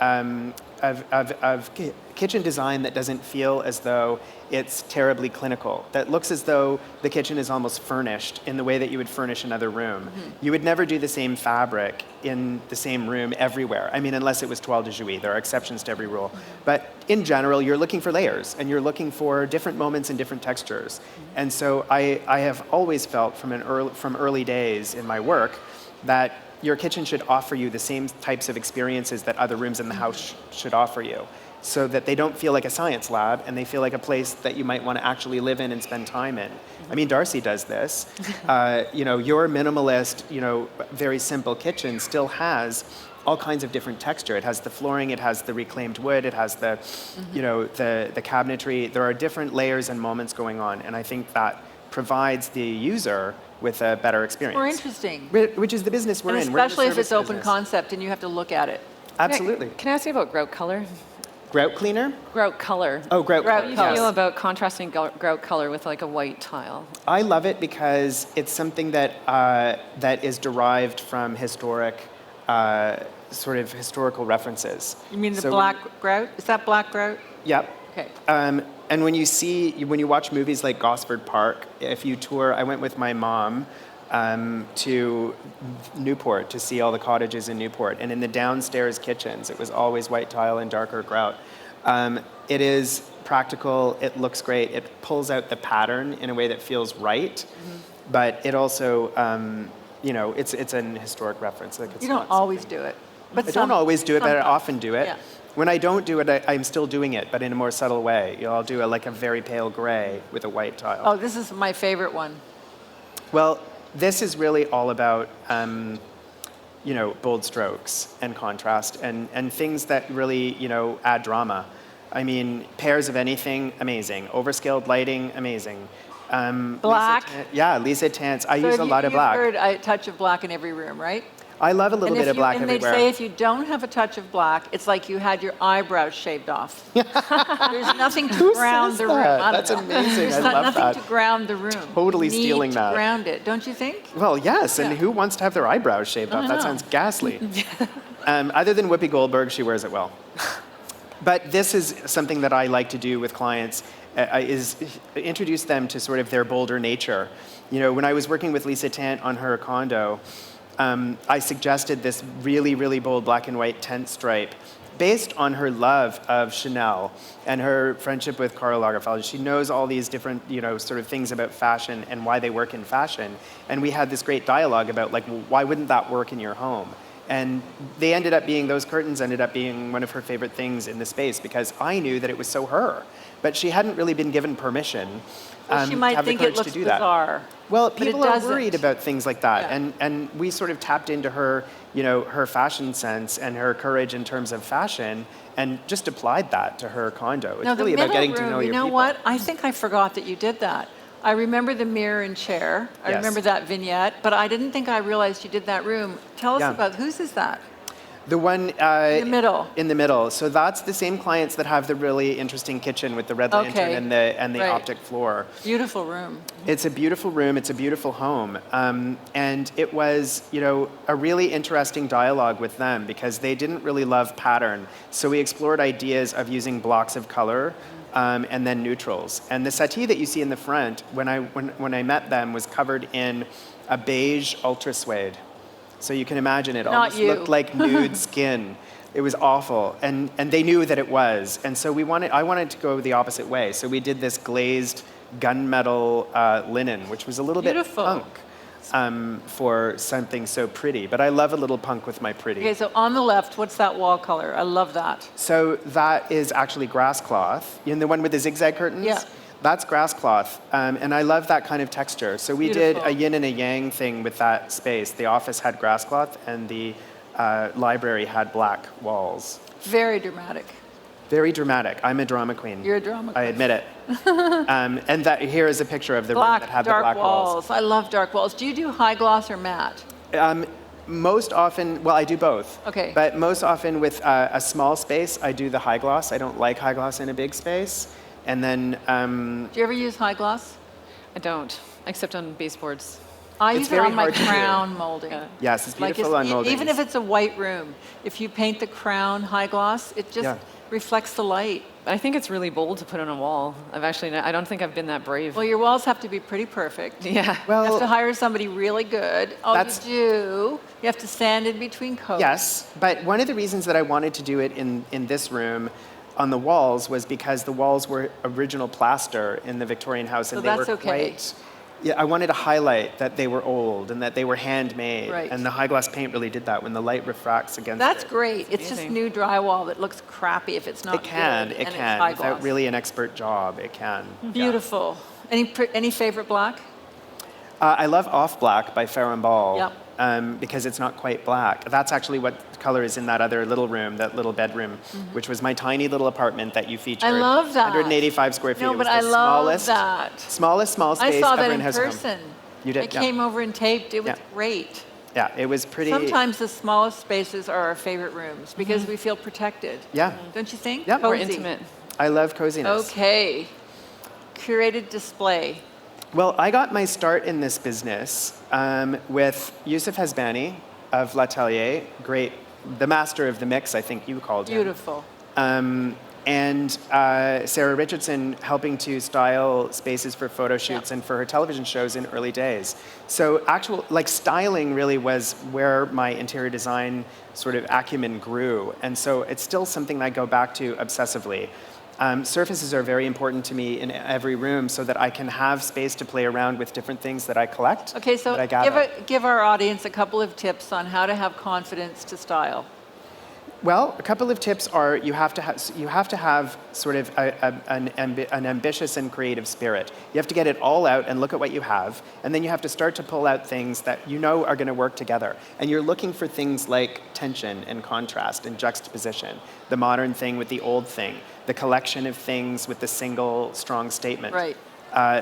of kitchen design that doesn't feel as though it's terribly clinical, that looks as though the kitchen is almost furnished in the way that you would furnish another room. Mm-hmm. You would never do the same fabric in the same room everywhere. Unless it was toile de jouy. There are exceptions to every rule. Mm-hmm. But in general, you're looking for layers, and you're looking for different moments and different textures. Mm-hmm. And so I have always felt from early days in my work that your kitchen should offer you the same types of experiences that other rooms in the house should offer you, so that they don't feel like a science lab and they feel like a place that you might want to actually live in and spend time in. Darcie does this. Your minimalist, very simple kitchen still has all kinds of different texture. It has the flooring, it has the reclaimed wood, it has the, the cabinetry. There are different layers and moments going on, and I think that provides the user with a better experience. More interesting. Which is the business we're in. Especially if it's open concept and you have to look at it. Absolutely. Can I ask you about grout color? Grout cleaner? Grout color. Oh, grout color. How do you feel about contrasting grout color with like a white tile? I love it because it's something that that is derived from historical references. You mean the black grout? Is that black grout? Yep. Okay. And when you watch movies like Gosford Park, if you tour, I went with my mom to Newport to see all the cottages in Newport, and in the downstairs kitchens, it was always white tile and darker grout. It is practical, it looks great, it pulls out the pattern in a way that feels right, but it also, it's an historic reference. You don't always do it. But I don't always do it, but I often do it. Yeah. When I don't do it, I'm still doing it, but in a more subtle way. I'll do a very pale gray with a white tile. Oh, this is my favorite one. Well, this is really all about, bold strokes and contrast and things that really, add drama. Pairs of anything, amazing. Overscaled lighting, amazing. Black? Lisa Tant's. I use a lot of black. You've heard a touch of black in every room, right? I love a little bit of black everywhere. And they say if you don't have a touch of black, it's like you had your eyebrows shaved off. There's nothing to ground the room. That's amazing. I love that. Nothing to ground the room. Totally stealing that. You need to ground it, don't you think? Well, yes. And who wants to have their eyebrows shaved off? That sounds ghastly. Other than Whoopi Goldberg, she wears it well. But this is something that I like to do with clients, is introduce them to sort of their bolder nature. When I was working with Lisa Tant on her condo, I suggested this really, really bold black and white tent stripe based on her love of Chanel and her friendship with Karl Lagerfeld. She knows all these different, sort of things about fashion and why they work in fashion. And we had this great dialogue about, why wouldn't that work in your home? And those curtains ended up being one of her favorite things in the space because I knew that it was so her. But she hadn't really been given permission Well, she to might have the think courage it looks to do that. bizarre. Well, but it people are doesn't. worried about things like that, Yeah. and we sort of tapped into her, her fashion sense and her courage in terms of fashion, and just applied that to her condo. It's Now, the really about middle getting to room, know you your know people. what? I think I forgot that you did that. I remember the mirror and chair. I Yes. remember that vignette, but I didn't think I realized you did that room. Tell us Yeah. about, whose is that? The one In the middle. In the middle. So that's the same clients that have the really interesting kitchen with the red lantern Okay. and the Right. optic floor. Beautiful room. It's a beautiful room. It's a beautiful home. And it was, a really interesting dialogue with them because they didn't really love pattern. So we explored ideas of using blocks of color and then neutrals. And the settee that you see in the front, when I met them, was covered in a beige ultra suede. So you can imagine it Not almost you. looked like nude skin. It was awful, and they knew that it was. And so I wanted to go the opposite way. So we did this glazed gunmetal linen, which was a little Beautiful. bit punk for something so pretty. But I love a little punk with my pretty. Okay, so on the left, what's that wall color? I love that. So that is actually grass cloth. The one with the zigzag curtains? Yeah. That's grass cloth, and I love that kind of texture. So we did Beautiful. a yin and a yang thing with that space. The office had grass cloth, and the library had black walls. Very dramatic. Very dramatic. I'm a drama queen. You're a drama I queen. admit it. And here is a picture of the room Black, that had the dark black walls. walls. I love dark walls. Do you do high gloss or matte? Most often, well, I do both. Okay. But most often with a small space, I do the high gloss. I don't like high gloss in a big space. And then Do you ever use high gloss? I don't, except on baseboards. I It's use it very on my hard to do. crown molding. yes, it's Like beautiful on moldings. even if it's a white room, if you paint the crown high gloss, it just Yeah. reflects the light. But I think it's really bold to put on a wall. I don't think I've been that brave. Well, your walls have to be pretty perfect. Yeah. Well, You have to hire somebody really good. Oh, That's- you do. You have to stand in between coats. Yes, but one of the reasons that I wanted to do it in this room on the walls was because the walls were original plaster in the Victorian house, and So they that's were okay. quite. Yeah, I wanted to highlight that they were old and that they were handmade, Right. and the high gloss paint really did that when the light refracts against That's it. great. It's just amazing. new drywall that looks crappy if it's not It can, good it and can. it's high Without gloss. really an expert job, it can. Yeah. Beautiful. Any favorite black? I love Off Black by Farrow & Ball Yep. because it's not quite black. That's actually what color is in that other little room, that little bedroom, which was my tiny little apartment that you featured. Mm-hmm. I love that. 185 square feet. No, It was but I the love smallest, that. small space I saw ever that in House of Home. person. You did, I yeah. came over and taped. It was Yeah. great. Yeah, it was pretty. Sometimes the smallest spaces are our favorite rooms because we feel protected. Yeah. Don't you think? Yeah. More Cozy. intimate. I love coziness. Okay. Curated display. Well, I got my start in this business with Yusuf Hasbani of L'Atelier, the master of the mix, I think you called him. Beautiful. And Sarah Richardson helping to style spaces for photo shoots Yeah. and for her television shows in early days. So styling really was where my interior design sort of acumen grew. And so it's still something I go back to obsessively. Surfaces are very important to me in every room so that I can have space to play around with different things that I collect, Okay, so that I gather. give our audience a couple of tips on how to have confidence to style. Well, a couple of tips are you have to have sort of an ambitious and creative spirit. You have to get it all out and look at what you have, and then you have to start to pull out things that you know are going to work together. And you're looking for things like tension and contrast and juxtaposition, the modern thing with the old thing, the collection of things with the single strong statement. Right.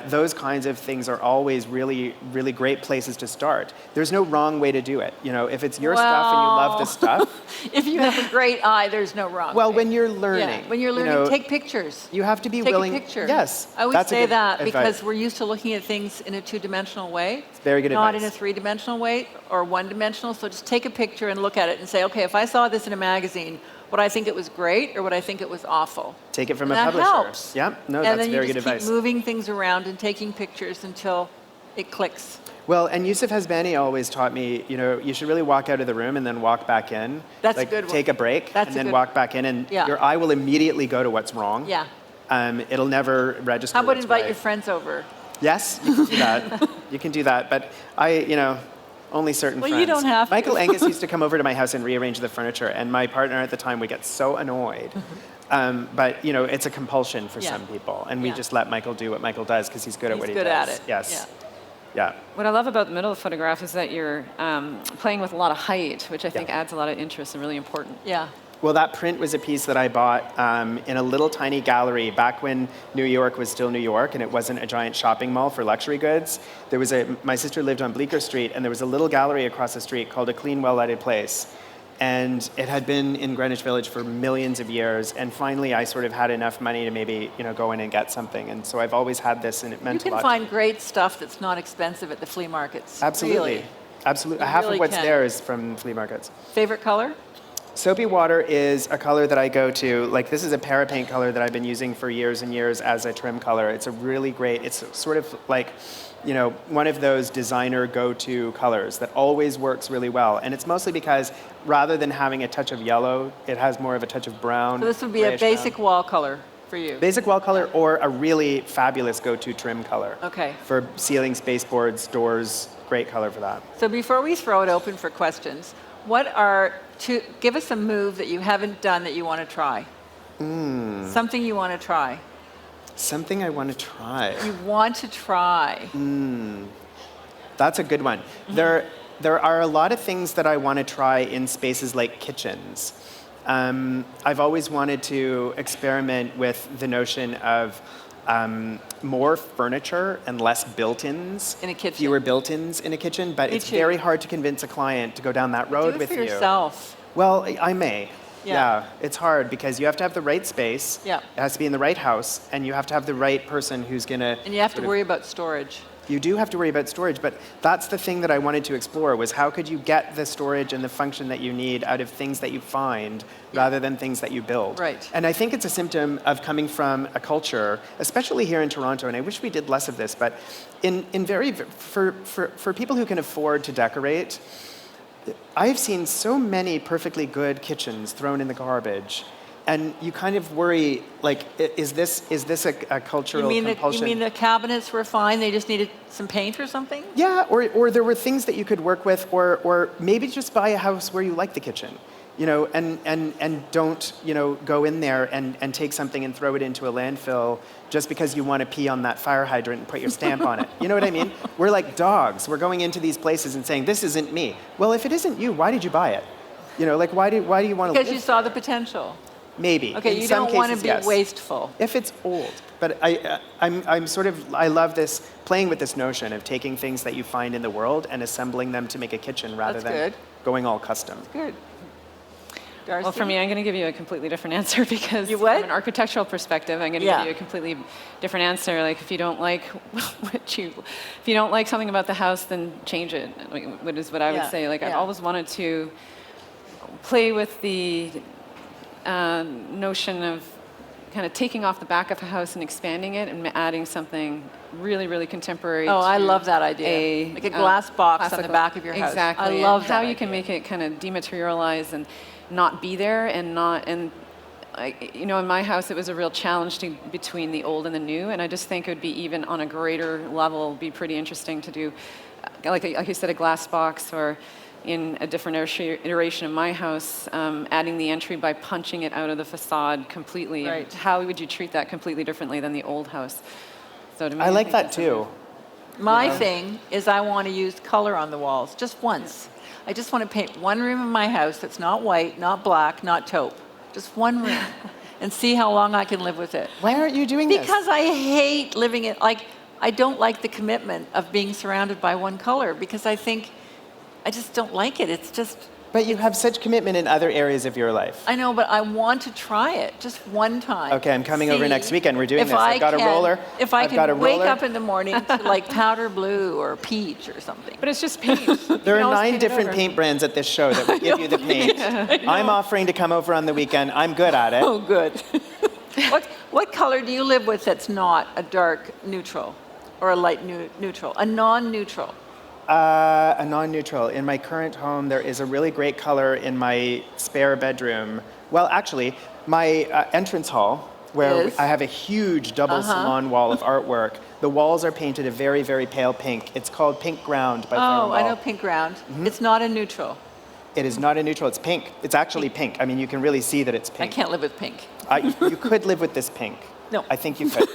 Those kinds of things are always really, really great places to start. There's no wrong way to do it. If it's your stuff and you love the stuff. If you have a great eye, there's no wrong. Well, way. when you're learning. Yeah, when you're learning, take pictures. You have to be Take willing. a picture. Yes. I always that's a say good that advice. because we're used to looking at things in a two-dimensional way. It's very good Not advice. in a three-dimensional way or one-dimensional. So just take a picture and look at it and say, okay, if I saw this in a magazine, would I think it was great or would I think it was awful? Take it from And a that publisher. helps. Yep. No, and that's then very you good just advice. keep moving things around and taking pictures until it clicks. Well, and Yusuf Hasbani always taught me, you should really walk out of the room and then walk back in. That's a good one. Take a break That's and a then good walk back in, and Yeah. your eye will immediately go to what's wrong. Yeah. It'll never register. How about what's invite right. your friends over? Yes, you can do that. You can do that. But only certain Well, friends. you don't have to. Michael Angus used to come over to my house and rearrange the furniture, and my partner at the time would get so annoyed. But, you know, it's a compulsion for Yeah. some people, and we Yeah. just let Michael do what Michael does because he's good at what he He's good does. at it. Yes. Yeah. What I love about the middle photograph is that you're playing with a lot of height, which I think adds a lot of interest and really important. Yeah. Well, that print was a piece that I bought in a little tiny gallery back when New York was still New York and it wasn't a giant shopping mall for luxury goods. My sister lived on Bleecker Street, and there was a little gallery across the street called A Clean, Well-Lighted Place. And it had been in Greenwich Village for millions of years. And finally, I sort of had enough money to maybe, you know, go in and get something. And so I've always had this, and it You meant a can lot. find great stuff that's not expensive at the flea markets. Absolutely. Really. Absolutely. You Half really of what's can. there is from flea markets. Favorite color? Soapy water is a color that I go to. Like, this is a Parapaint color that I've been using for years and years as a trim color. It's a really great, it's sort of like, you know, one of those designer go-to colors that always works really well. And it's mostly because rather than having a touch of yellow, it has more of a touch of brown. So this would be a grayish basic brown. wall color for you. Basic wall color or a really fabulous go-to trim color. Okay. For ceilings, baseboards, doors, great color for that. So before we throw it open for questions, give us a move that you haven't done that you want to try. Something you want to try. Something I want to try. You want to try. That's a good one. There are a lot of things that I want to try in spaces like kitchens. I've always wanted to experiment with the notion of more furniture and less built-ins. In a kitchen. Fewer built-ins in a kitchen, but Me it's too. very hard to convince a client to go down that road Do it with for you. yourself. Well, I may. Yeah. Yeah, it's hard because you have to have the right space. Yeah. It has to be in the right house, and you have to have the right person who's going to. And you have to worry about storage. You do have to worry about storage, but that's the thing that I wanted to explore was how could you get the storage and the function that you need out of things that you find rather than things that you build. Right. And I think it's a symptom of coming from a culture, especially here in Toronto, and I wish we did less of this, but for people who can afford to decorate, I've seen so many perfectly good kitchens thrown in the garbage. And you kind of worry, like, is this a cultural compulsion? You mean the cabinets were fine, they just needed some paint or something? Yeah, or there were things that you could work with, or maybe just buy a house where you like the kitchen, you know, and don't, you know, go in there and take something and throw it into a landfill just because you want to pee on that fire hydrant and put your stamp on it. You know what I mean? We're like dogs. We're going into these places and saying, this isn't me. Well, if it isn't you, why did you buy it? You know, like, why do you want to Because you saw the potential. Maybe. Okay, in you some don't want to cases, be yes. wasteful. If it's old. But I'm sort of, I love this, playing with this notion of taking things that you find in the world and assembling them to make a kitchen rather That's than good. going all custom. Good. Darcie? Well, for me, I'm going to give you a completely different answer because You what? from an architectural perspective, I'm going to Yeah. give you a completely different answer. Like, if you don't like if you don't like something about the house, then change it. What is what I Yeah, would say. Like, I've yeah. always wanted to play with the notion of kind of taking off the back of a house and expanding it and adding something really, really contemporary. Oh, I to love that idea. Like a glass box on the classical- back of your house. Exactly. I and love how that you can idea. make it kind of dematerialize and not be there and you know, in my house, it was a real challenge between the old and the new, and I just think it would be even on a greater level, be pretty interesting to do, like you said, a glass box, or in a different iteration of my house, adding the entry by punching it out of the facade completely. Right. How would you treat that completely differently than the old house? So to me, I like think that that's too. My thing is I want to use color on the walls, just once. I just want to paint one room in my house that's not white, not black, not taupe. Just one room. And see how long I can live with it. Why aren't you doing this? Because I hate living it, like, I don't like the commitment of being surrounded by one color because I just don't like it. It's just, But you have such commitment in other areas of your life. I know, but I want to try it just one time. Okay, I'm coming over See next weekend. We're doing if this. I've got a roller. If I I've got a can wake roller. up in the morning to like powder blue or peach or something. But it's just paint. There You are can always 9 paint it different over. paint brands at this show that will give you the paint. I'm offering to come over on the weekend. I'm good at it. Oh, good. What color do you live with that's not a dark neutral or a light neutral? A non-neutral? A non-neutral. In my current home, there is a really great color in my spare bedroom. Well, actually, my entrance hall where Is? I have a huge double salon wall of artwork. The walls are painted a very, very pale pink. It's called Pink Ground by Oh, I Farrow know pink ground. It's not a neutral. It is not a neutral, it's pink. It's actually pink. I mean, you can really see that it's I pink. can't live with pink. You could live with this pink. No. I think you could.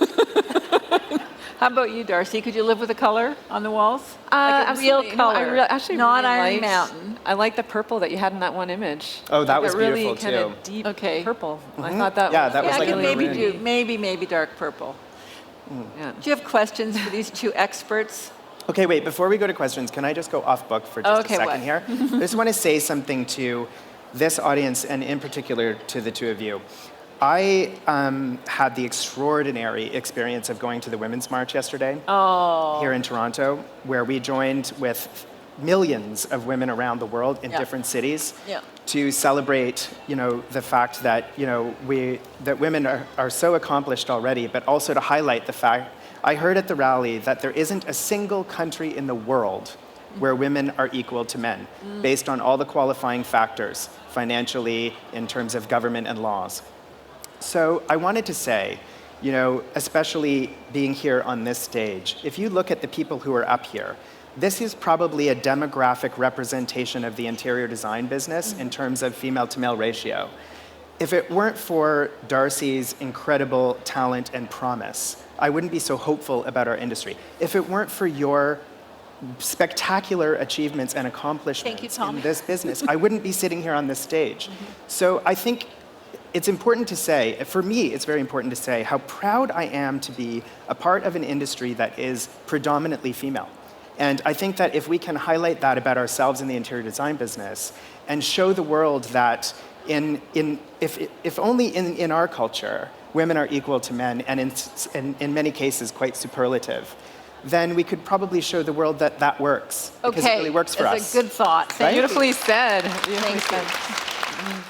How about you, Darcie? Could you live with a color on the walls? Like a real Absolutely. You know, I color, actually not really Iron liked- Mountain. I like the purple that you had in that one image. Oh, that Like was really beautiful, kind too. of deep Okay. purple. I thought that Yeah, was that was Yeah, I like could a maybe maroon. maybe dark purple. Yeah. Do you have questions for these two experts? Okay, wait, before we go to questions, can I just go off book for just Okay, a second what? here? I just want to say something to this audience and in particular to the two of you. I had the extraordinary experience of going to the Women's March yesterday here in Toronto, where we joined with millions of women around the world in Yeah. different cities Yeah. to celebrate, the fact that, that women are so accomplished already, but also to highlight the fact, I heard at the rally that there isn't a single country in the world where women are equal to men, based on all the qualifying factors, financially, in terms of government and laws. So I wanted to say, especially being here on this stage, if you look at the people who are up here, this is probably a demographic representation of the interior design business in terms of female to male ratio. If it weren't for Darcie's incredible talent and promise, I wouldn't be so hopeful about our industry. If it weren't for your spectacular achievements and accomplishments Tom. in this business, I wouldn't be sitting here on this stage. So I think it's important to say, for me, it's very important to say how proud I am to be a part of an industry that is predominantly female. And I think that if we can highlight that about ourselves in the interior design business and show the world that if only in our culture, women are equal to men and in many cases quite superlative, then we could probably show the world that that works. Because it really works for us. That's a good thought. Right? Beautifully said. Beautifully Thank you. said.